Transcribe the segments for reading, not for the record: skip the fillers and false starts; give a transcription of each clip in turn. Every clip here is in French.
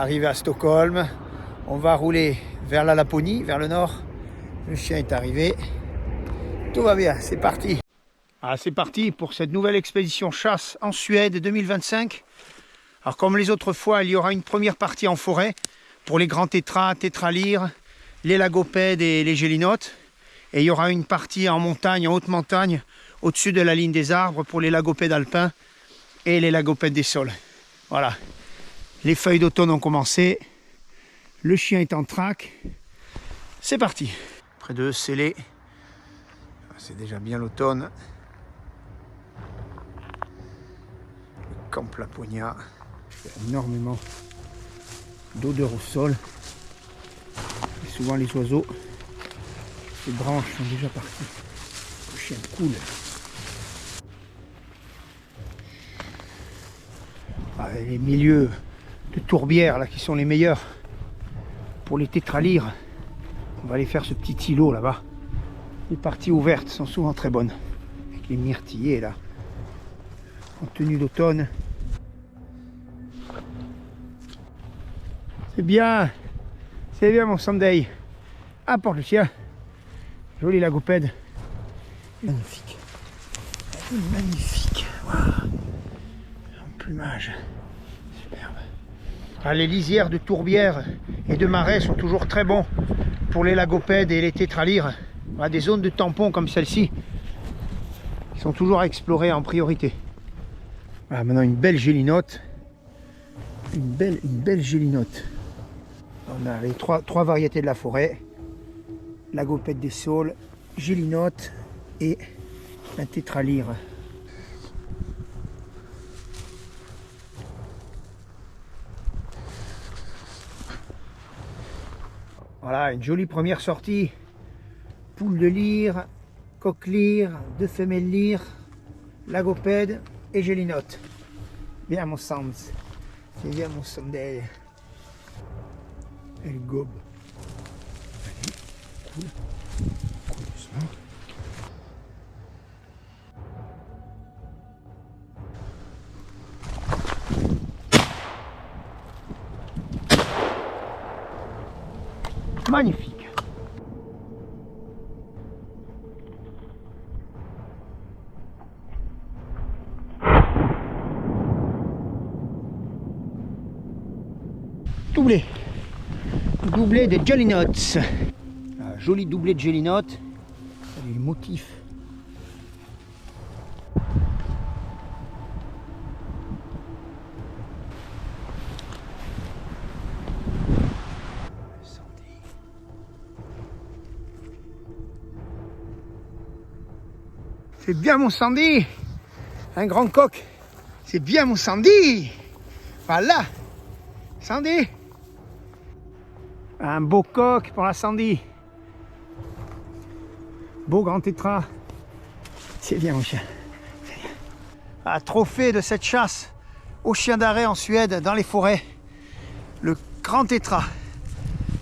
Arrivé à Stockholm, on va rouler vers la Laponie, vers le nord. Le chien est arrivé. Tout va bien, c'est parti. Ah, c'est parti pour cette nouvelle expédition chasse en Suède 2025. Alors comme les autres fois, il y aura une première partie en forêt pour les grands tétras, tétralyres, les lagopèdes et les gélinotes. Et il y aura une partie en montagne, en haute montagne, au-dessus de la ligne des arbres pour les lagopèdes alpins et les lagopèdes des sols. Voilà. Les feuilles d'automne ont commencé. Le chien est en traque. C'est parti. Près de Scellé. C'est déjà bien l'automne. Le Camp Laponia. Il y a énormément d'odeur au sol. Et souvent les oiseaux, les branches sont déjà parties. Le chien coule. Les milieux de tourbières là, qui sont les meilleurs pour les tétralyres. On va aller faire ce petit îlot là-bas. Les parties ouvertes sont souvent très bonnes. Avec les myrtillers là, en tenue d'automne. C'est bien mon Sunday. Apporte le chien. Joli lagopède. Magnifique. Magnifique. Wow. Un plumage. Superbe. Ah, les lisières de tourbières et de marais sont toujours très bons pour les lagopèdes et les tétralyres. Voilà, des zones de tampons comme celle-ci qui sont toujours à explorer en priorité. Voilà, maintenant une belle gélinote. Une belle gélinote. On a les trois variétés de la forêt. Lagopède des saules, gélinote et un tétralyre. Voilà, une jolie première sortie. Poule de lyre, coq lyre, deux femelles lyres, lagopède et gélinote. Bien mon Sans. C'est bien mon Sunday. Elle gobe. Allez, cool. Cool doucement. Magnifique. Doublé de gélinotes. Un joli doublé de gélinotes. Les motifs. C'est bien mon Sandy. Un grand coq. C'est bien mon Sandy. Voilà. Sandy. Un beau coq pour la Sandy. Beau grand tétra. C'est bien mon chien. Un trophée de cette chasse au chien d'arrêt en Suède, dans les forêts. Le grand tétra.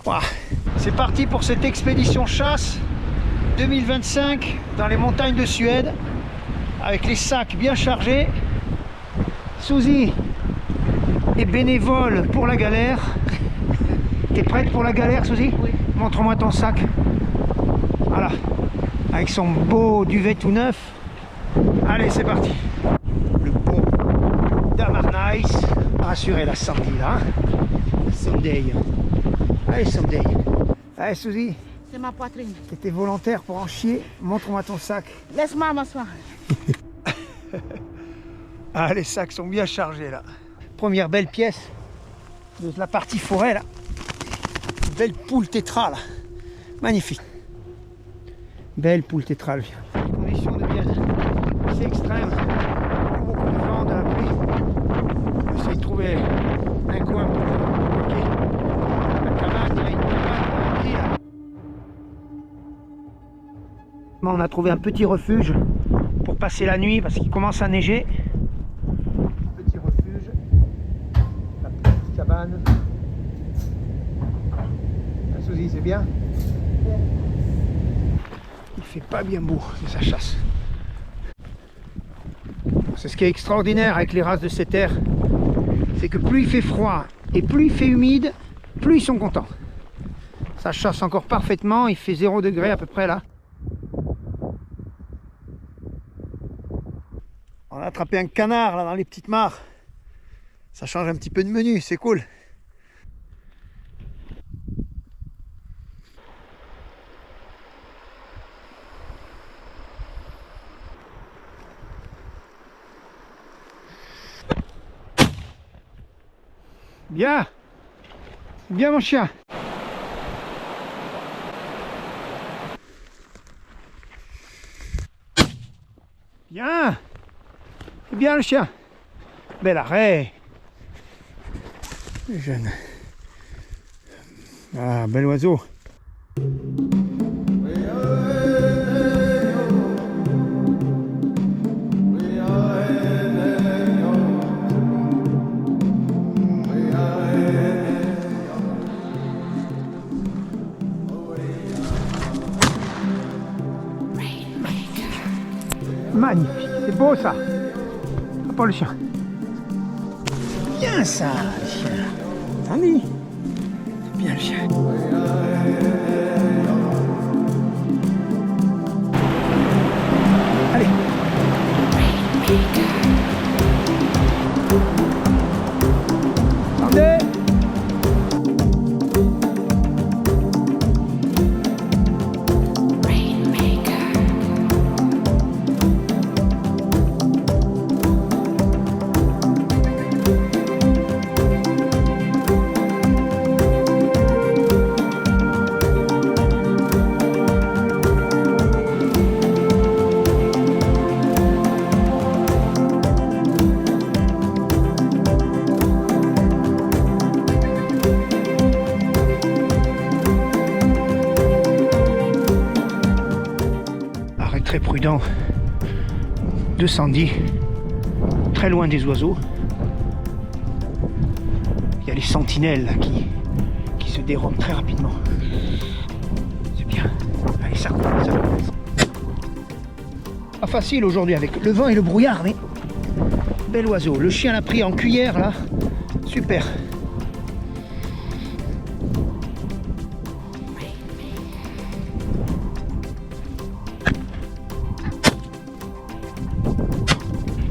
Wow. C'est parti pour cette expédition chasse 2025 dans les montagnes de Suède. Avec les sacs bien chargés. Suzy est bénévole pour la galère. T'es prête pour la galère, Suzy? Oui. Montre-moi ton sac. Voilà. Avec son beau duvet tout neuf. Allez, c'est parti. Le pont d'Amarnais. Rassurer la Sandy là. Sunday. Allez, Sunday. Allez, Suzy. C'est ma poitrine. T'étais volontaire pour en chier. Montre-moi ton sac. Laisse-moi m'asseoir. Ah, les sacs sont bien chargés là. Première belle pièce de la partie forêt là. Belle poule tétra là. Magnifique. Belle poule tétra. Les conditions deviennent assez extrêmes. Beaucoup de vent, de la pluie. J'essaie de trouver un coin pour bloquer. La cabane, il y a une cabane remplie là. On a trouvé un petit refuge pour passer la nuit parce qu'il commence à neiger. Petit refuge. La petite cabane. Suzy, c'est bien? Il fait pas bien beau de sa chasse. C'est ce qui est extraordinaire avec les races de setter, c'est que plus il fait froid Et plus il fait humide, plus ils sont contents. Ça chasse encore parfaitement, il fait 0 degré à peu près là. On a attrapé un canard là dans les petites mares. Ça change un petit peu de menu, c'est cool. Bien, bien mon chien. Bien, c'est bien le chien. Bel arrêt. Le jeune. Ah, bel oiseau. Magnifique, c'est beau ça. Ah, pas le chien. Bien ça, le chien. Attendez. C'est bien le chien. Allez. Attendez. Très prudent, 210, très loin des oiseaux. Il y a les sentinelles là, qui se dérobent très rapidement. C'est bien. Allez, ça roule, ça roule. Pas facile aujourd'hui avec le vent et le brouillard, mais bel oiseau. Le chien l'a pris en cuillère là, super.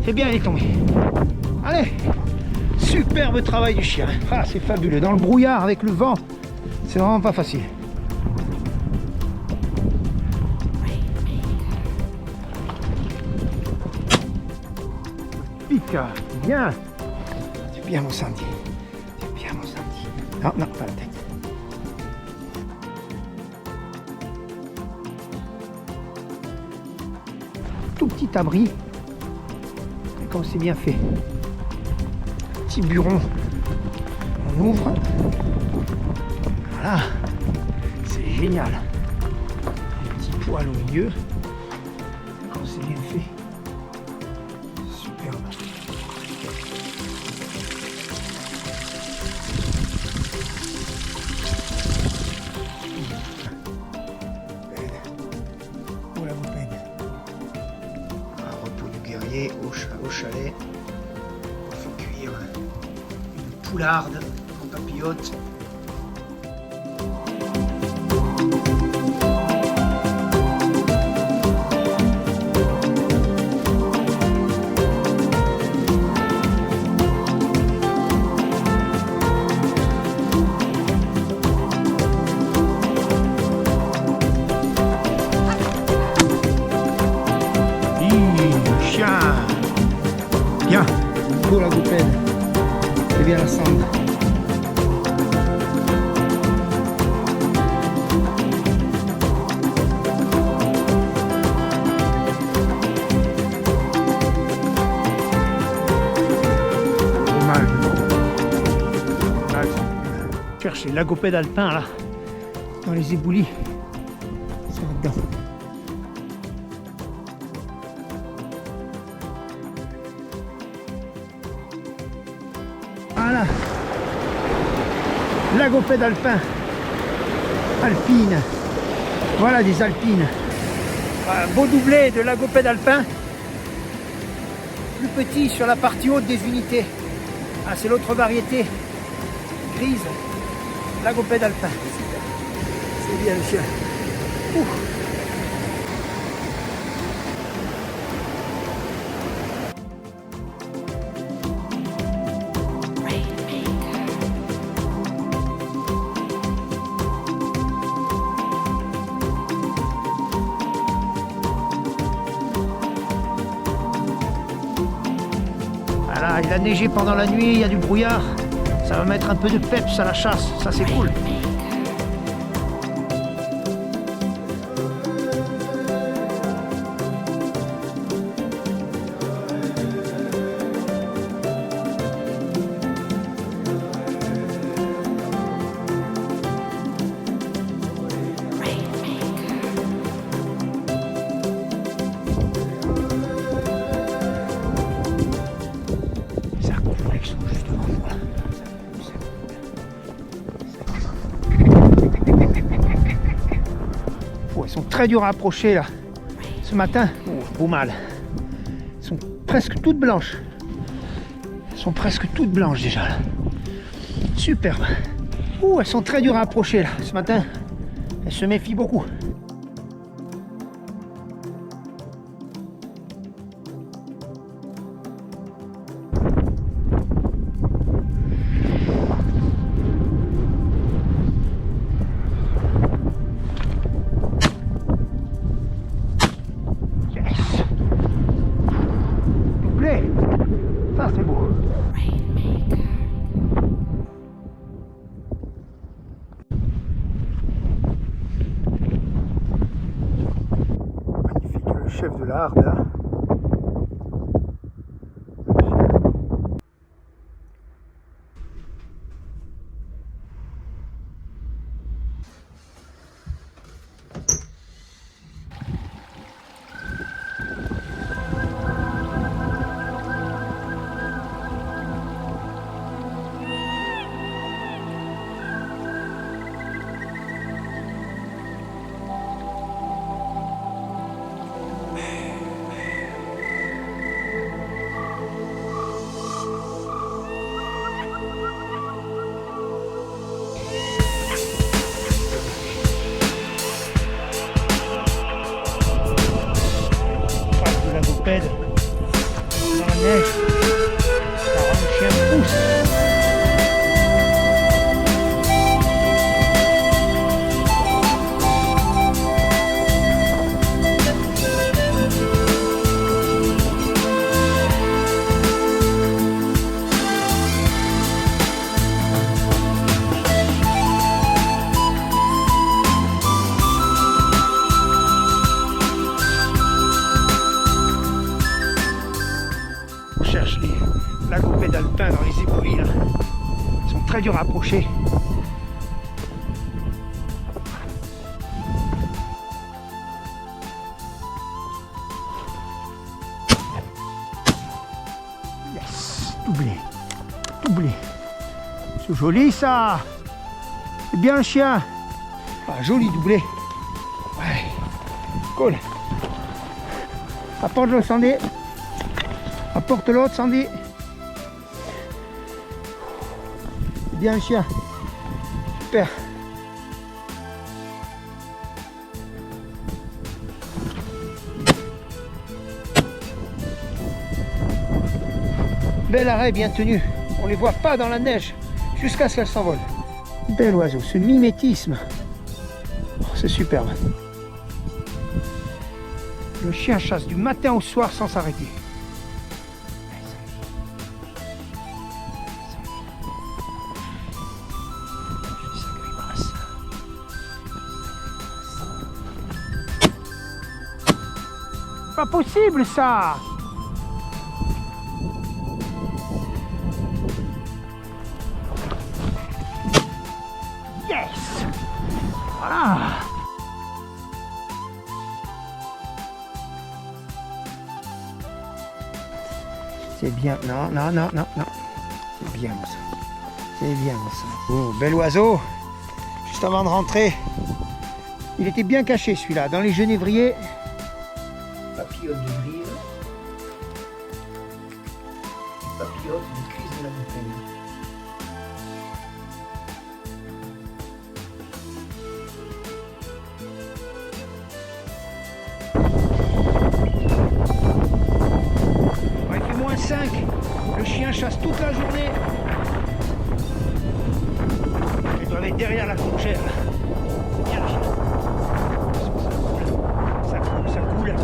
C'est bien, il est tombé. Allez, superbe travail du chien. Ah, c'est fabuleux. Dans le brouillard avec le vent, c'est vraiment pas facile. Pique, bien. C'est bien mon Sandy. C'est bien mon Sandy. Non, non, pas la tête. Tout petit abri. Comme c'est bien fait. Petit buron, on ouvre. Voilà, c'est génial. Un petit poêle au milieu. Comme c'est bien fait. Superbe. Oh la boupeine. Un repos du guerrier au chalet. On fait cuire une poularde en papillote. Bien, pour la boupeine, c'est bien la cendre. Dommage. Chercher l'agopède alpin là, dans les éboulis. C'est là-dedans. Voilà, l'agopède alpin, alpine, voilà des alpines. Un beau doublé de l'agopède alpin, plus petit sur la partie haute des unités. Ah, c'est l'autre variété grise, lagopède alpin. C'est bien le chien. Ouh. Voilà, il a neigé pendant la nuit, il y a du brouillard. Ça va mettre un peu de peps à la chasse, ça c'est cool. Elles sont très dures à approcher là. Ce matin, beau mal. Elles sont presque toutes blanches. Elles sont presque toutes blanches déjà là. Superbe. Elles sont très dures à approcher là. Ce matin, elles se méfient beaucoup. Ça c'est beau. Magnifique, le chef de la harde là. Dans la neige, ça rend le chien pousse. Cherche les lagopèdes alpins dans les éboulis là. Ils sont très durs à approcher. Yes, doublé, doublé. C'est joli ça. C'est bien le chien. Ah, joli doublé. Ouais, cool. Apporte-le, Sandy. Apporte l'autre, Sandy. Bien le chien. Super. Bel arrêt, bien tenu. On ne les voit pas dans la neige jusqu'à ce qu'elles s'envolent. Bel oiseau, ce mimétisme. Oh, c'est superbe. Le chien chasse du matin au soir sans s'arrêter. Pas possible ça. Yes. Voilà. C'est bien. Non, non, non, non, non. C'est bien ça. C'est bien ça. Oh, bel oiseau. Juste avant de rentrer. Il était bien caché celui-là, dans les genévriers. Papillote de grise. Papillote de crise de la montagne. la journée. Ils doivent être derrière la fourchette. C'est bien, ça coule, ça coule.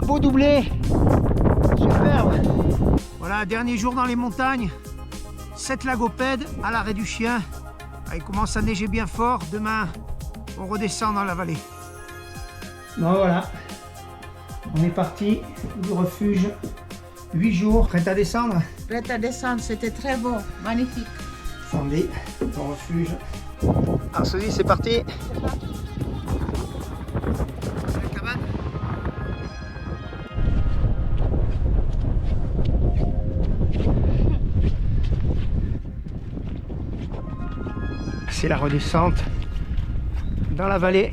Beau doublé, superbe. Voilà, dernier jour dans les montagnes, 7 lagopèdes à l'arrêt du chien. Ah, il commence à neiger bien fort, demain on redescend dans la vallée. Bon voilà, on est parti du refuge, 8 jours, prêt à descendre. Prête à descendre, c'était très beau, magnifique. Sandy, ton refuge. Alors Sandy, c'est parti. La cabane. C'est la redescente dans la vallée.